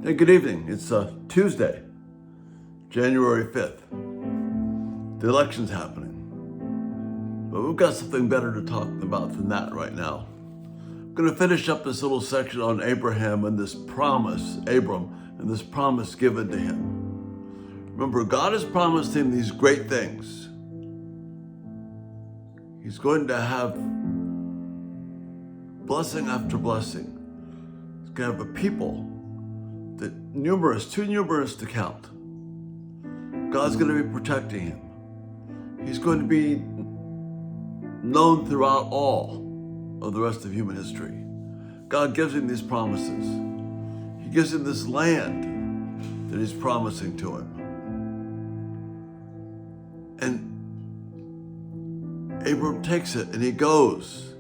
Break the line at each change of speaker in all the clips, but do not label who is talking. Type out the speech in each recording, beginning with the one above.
Hey, good evening. It's Tuesday, January 5th. The election's happening. But we've got something better to talk about than that right now. I'm going to finish up this little section on Abraham and this promise, Abram, and this promise given to him. Remember, God has promised him these great things. He's going to have blessing after blessing. He's going to have a people that too numerous to count. God's going to be protecting him. He's going to be known throughout all of the rest of human history. God gives him these promises. He gives him this land that he's promising to him. And Abram takes it and he goes.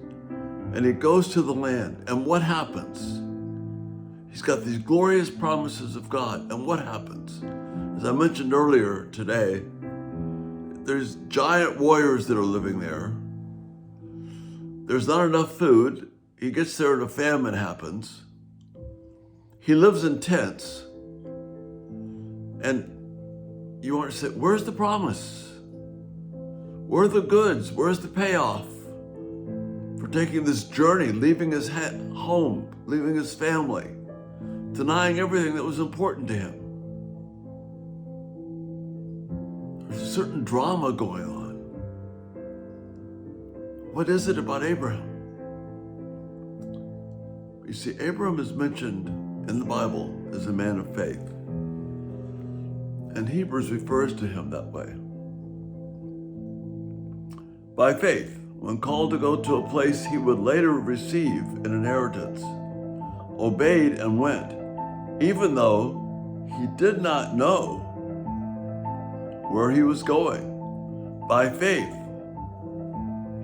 And he goes to the land. And what happens? He's got these glorious promises of God. And what happens? As I mentioned earlier today, there's giant warriors that are living there. There's not enough food. He gets there and a famine happens. He lives in tents. And you want to say, where's the promise? Where are the goods? Where's the payoff for taking this journey, leaving his home, leaving his family, denying everything that was important to him? There's a certain drama going on. What is it about Abraham? You see, Abraham is mentioned in the Bible as a man of faith. And Hebrews refers to him that way. By faith, when called to go to a place he would later receive an inheritance, obeyed and went, even though he did not know where he was going. By faith,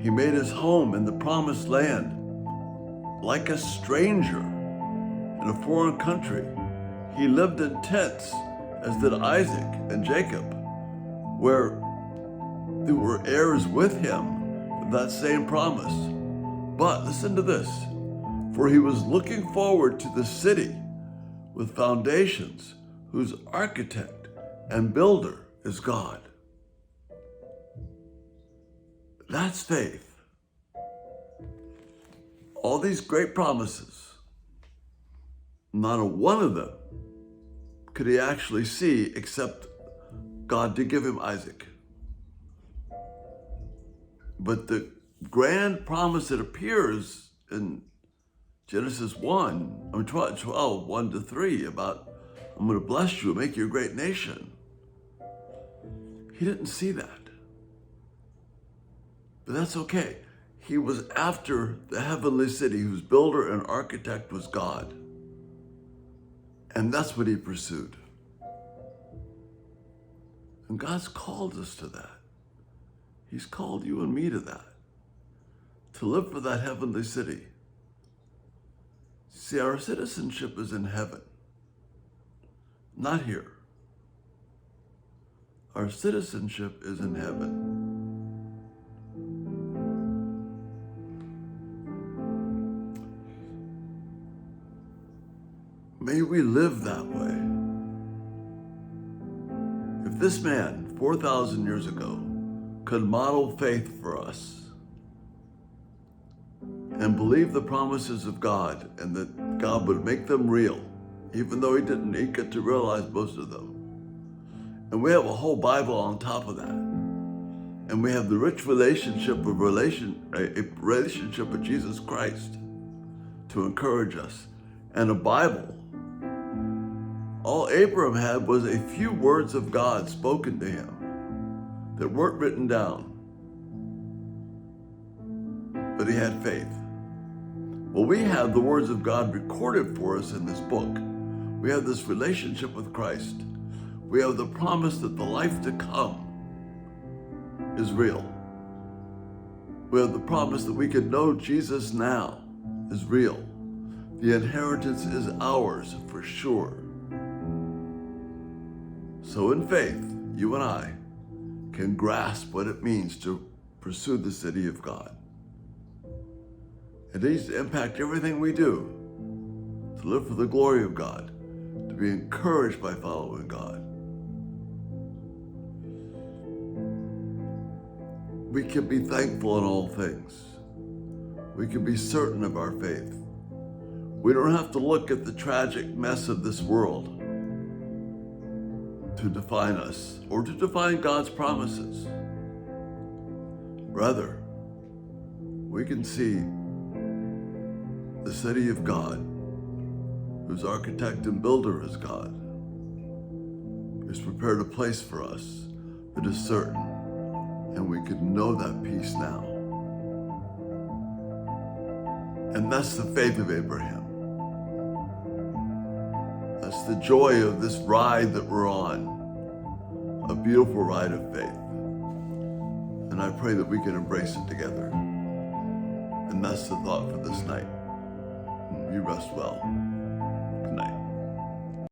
he made his home in the promised land like a stranger in a foreign country. He lived in tents, as did Isaac and Jacob, where they were heirs with him of that same promise. But listen to this, for he was looking forward to the city with foundations, whose architect and builder is God. That's faith. All these great promises, not a one of them could he actually see except God did give him Isaac. But the grand promise that appears in Genesis 12, 1 to 3, about I'm going to bless you and make you a great nation. He didn't see that. But that's okay. He was after the heavenly city whose builder and architect was God. And that's what he pursued. And God's called us to that. He's called you and me to that. To live for that heavenly city. See, our citizenship is in heaven, not here. Our citizenship is in heaven. May we live that way. If this man, 4,000 years ago, could model faith for us and believe the promises of God and that God would make them real, even though he didn't get to realize most of them. And we have a whole Bible on top of that. And we have the rich relationship of a relationship with Jesus Christ to encourage us. And a Bible. All Abram had was a few words of God spoken to him that weren't written down. But he had faith. Well, we have the words of God recorded for us in this book. We have this relationship with Christ. We have the promise that the life to come is real. We have the promise that we can know Jesus now is real. The inheritance is ours for sure. So in faith, you and I can grasp what it means to pursue the city of God. It needs to impact everything we do, to live for the glory of God, to be encouraged by following God. We can be thankful in all things. We can be certain of our faith. We don't have to look at the tragic mess of this world to define us or to define God's promises. Rather, we can see the city of God, whose architect and builder is God, has prepared a place for us that is certain, and we can know that peace now. And that's the faith of Abraham. That's the joy of this ride that we're on, a beautiful ride of faith. And I pray that we can embrace it together. And that's the thought for this night. You rest well.